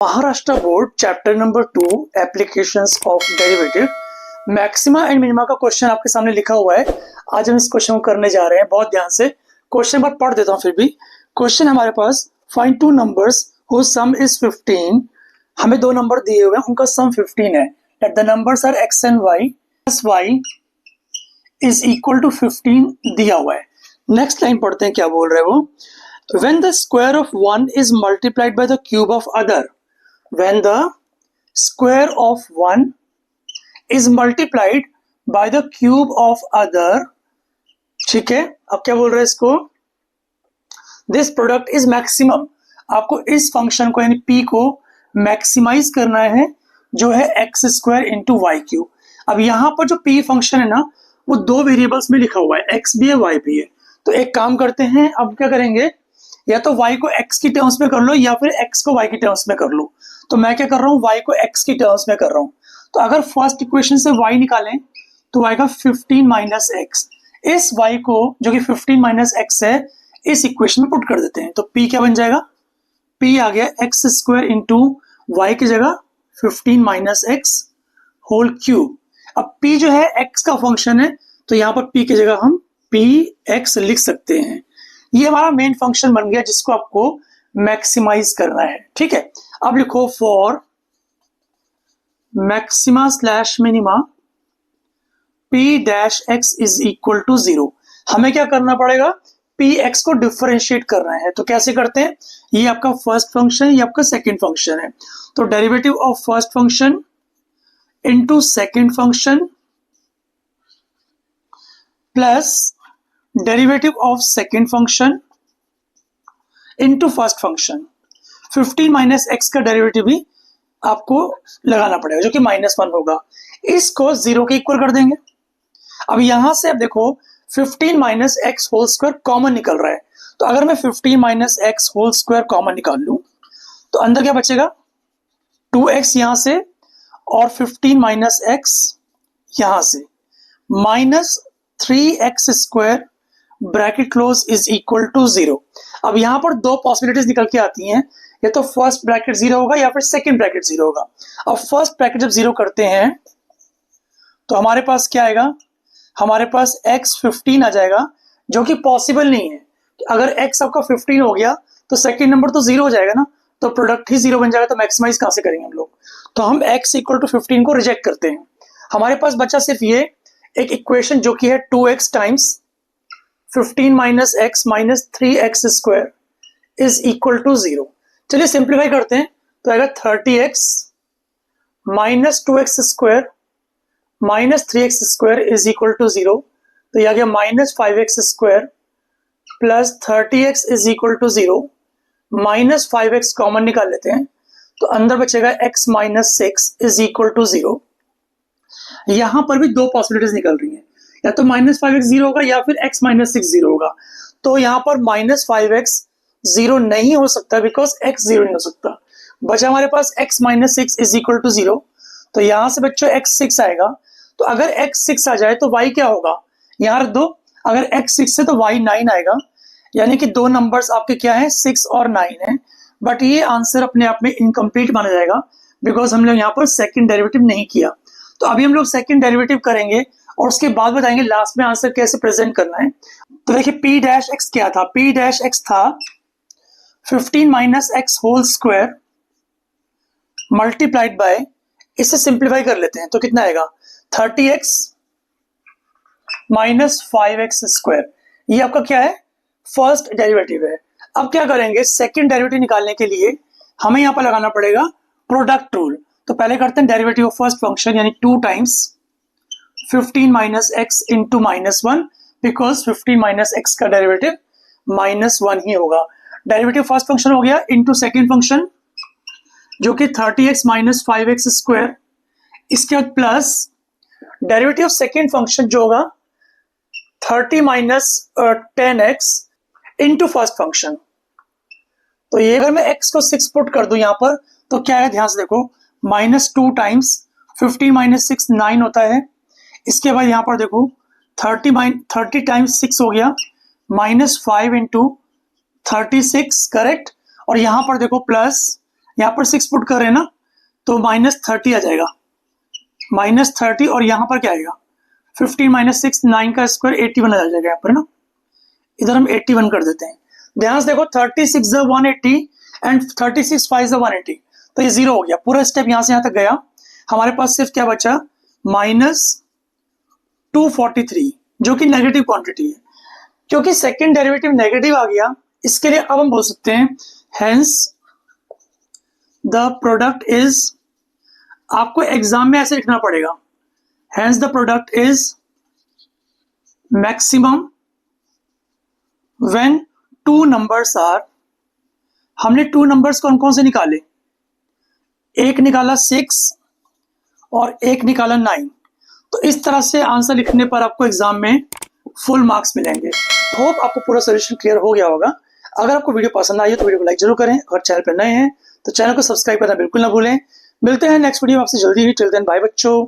Maharashtra board chapter number 2 applications of derivative maxima and minima का question आपके सामने लिखा हुआ है। आज हम इस क्वेश्चन को करने जा रहे हैं। बहुत ध्यान से क्वेश्चन बार पढ़ देता हूं। फिर भी क्वेश्चन हमारे पास find two numbers whose sum is 15। हमें दो नंबर दिए हुए हैं, उनका सम 15 है। That the numbers are x and y plus y is equal to 15 दिया हुआ है। नेक्स्ट लाइन पढ़ते हैं, क्या बोल रहे हैं वो। When the square of one is multiplied by the cube of other, when the square of one is multiplied by the cube of other, ठीक है। अब क्या बोल रहे हैं इसको, दिस प्रोडक्ट इज मैक्सिमम। आपको इस फंक्शन को यानी p को मैक्सिमाइज करना है, जो है x square into y cube. अब यहाँ पर जो p फंक्शन है ना, वो दो वेरिएबल्स में लिखा हुआ है, x भी है y भी है। तो एक काम करते हैं, अब क्या करेंगे, या तो y को x की टर्म्स में कर लो या फिर x को y की टर्म्स में कर लो। तो मैं क्या कर रहा हूँ, y को x की टर्म्स में कर रहा हूँ। तो अगर फर्स्ट इक्वेशन से y निकालें तो y का 15 माइनस एक्स, इस y को जो कि 15 माइनस एक्स है इस इक्वेशन में पुट कर देते हैं। तो p क्या बन जाएगा, p आ गया एक्स स्क्वायर इंटू वाई की जगह 15 माइनस एक्स होल क्यूब। अब p जो है x का फंक्शन है, तो यहाँ पर p की जगह हम px लिख सकते हैं। ये हमारा मेन फंक्शन बन गया, जिसको आपको मैक्सिमाइज करना है। ठीक है, अब लिखो for maxima slash minima p dash x is equal to 0। हमें क्या करना पड़ेगा, px को डिफरेंशिएट करना है। तो कैसे करते हैं, ये आपका फर्स्ट फंक्शन, ये आपका सेकंड फंक्शन है। तो derivative of first function into second function plus derivative of second function into first function. 15 minus x का डेरिवेटिव भी आपको लगाना पड़ेगा, जो कि -1 होगा। इसको 0 के इक्वल कर देंगे। अब यहां से अब देखो 15 minus x whole square common निकल रहा है। तो अगर मैं 15 minus x whole square common निकाल लूं तो अंदर क्या बचेगा, 2x यहां से और 15 माइनस एक्स यहां से, minus 3x square bracket close is equal to 0। अब यहां पर दो पॉसिबिलिटीज निकल के आती हैं, या तो फर्स्ट ब्रैकेट 0 होगा या फिर सेकंड ब्रैकेट 0 होगा। अब फर्स्ट ब्रैकेट जब 0 करते हैं तो हमारे पास क्या आएगा, हमारे पास x 15 आ जाएगा, जो कि पॉसिबल नहीं है। अगर x आपका 15 हो गया तो सेकंड नंबर तो 0 हो जाएगा ना, तो प्रोडक्ट ही 0 बन जाएगा। तो मैक्सिमाइज कहां से करेंगे हम लोग, तो हम x इक्वल टू 15 को रिजेक्ट करते हैं। हमारे पास बचा सिर्फ ये एक इक्वेशन, जो कि है 2x times 15 minus x minus 3x square is equal to 0। चलिए सिंप्लीफाई करते हैं, तो आएगा 30x minus 2x square minus 3x square is equal to 0। तो ये आ गया minus 5x square plus 30x is equal to 0। माइनस 5x कॉमन निकाल लेते हैं, तो अंदर बचेगा x minus 6 is equal to 0। यहां पर भी दो पॉसिबिलिटीज निकल रही हैं, या तो -5x 0 होगा या फिर x माइनस 6 0 होगा। तो यहाँ पर -5x 0 नहीं हो सकता, बिकॉज x 0 नहीं हो सकता। बचा हमारे पास x minus 6 is equal to 0। तो यहाँ से बच्चों x 6 आएगा। तो अगर x 6 आ जाए तो y क्या होगा, यहाँ रख दो। अगर x 6 है तो y 9 आएगा, यानी कि दो नंबर्स आपके क्या है, 6 और 9 है। बट ये आंसर अपने आप में इनकम्प्लीट माना जाएगा, बिकॉज हम लोग यहाँ पर सेकेंड डेरिवेटिव नहीं किया। तो अभी हम लोग सेकेंड डेरिवेटिव करेंगे और उसके बाद बताएंगे लास्ट में आंसर कैसे प्रेजेंट करना है। तो देखिए p डैश x क्या था, p डैश x था 15 minus x whole square multiplied by, इसे सिंप्लीफाई कर लेते हैं तो कितना आएगा, 30x माइनस 5x स्क्वायर। ये आपका क्या है, फर्स्ट डेरिवेटिव है। अब क्या करेंगे, सेकेंड डेरिवेटिव निकालने के लिए हमें यहाँ पर लगाना पड़ेगा प्रोडक्ट रूल। तो पहले करते हैं डेरिवेटिव ऑफ फर्स्ट फंक्शन, यानी 2 times 15 minus x into -1, because 15 minus x का डेरिवेटिव -1 ही होगा। डेरिवेटिव फर्स्ट फंक्शन हो गया इंटू सेकेंड फंक्शन, जो कि 30x माइनस 5x स्क्वायर। इसके बाद plus derivative of second function जो होगा 30 minus 10x into first function. तो ये अगर मैं x को 6 पुट कर दूं यहाँ पर, तो क्या है, ध्यान से देखो, -2 टाइम्स 15 माइनस 6 9 होता है। इसके बाद यहाँ पर देखो 30 टाइम्स 6 हो गया, -5 इंटू 36, करेक्ट। और यहाँ पर देखो प्लस यहाँ पर 6 पुट कर रहे हैं ना, तो -30 आ जाएगा, -30, और यहाँ पर क्या आएगा 15 माइनस 6, 9 का स्क्वायर 81 आ जाएगा यहाँ पर ना, इधर हम 81 कर देते हैं। ध्यान से देखो 36 × 180 एंड 36 5 × 180, तो ये 0 हो गया, पूरा स्टेप यहाँ से यहाँ तक गया। हमारे पास सिर्फ क्या बचा, -243, जो कि नेगेटिव क्वांटिटी है। क्योंकि सेकंड डेरिवेटिव नेगेटिव आ गया, इसके लिए अब हम बोल सकते हैं हेंस द प्रोडक्ट इज, आपको एग्जाम में ऐसे लिखना पड़ेगा, hence the product is maximum when two numbers are, हमने 2 नंबर्स कौन कौन से निकाले, एक निकाला 6 और एक निकाला 9। तो इस तरह से आंसर लिखने पर आपको एग्जाम में फुल मार्क्स मिलेंगे। होप आपको पूरा सोल्यूशन क्लियर हो गया होगा। अगर आपको वीडियो पसंद आई है तो वीडियो को लाइक जरूर करें, अगर चैनल पर नए हैं तो चैनल को सब्सक्राइब करना बिल्कुल ना भूलें। मिलते हैं नेक्स्ट वीडियो आपसे जल्दी ही, टिल देन बाय बच्चों।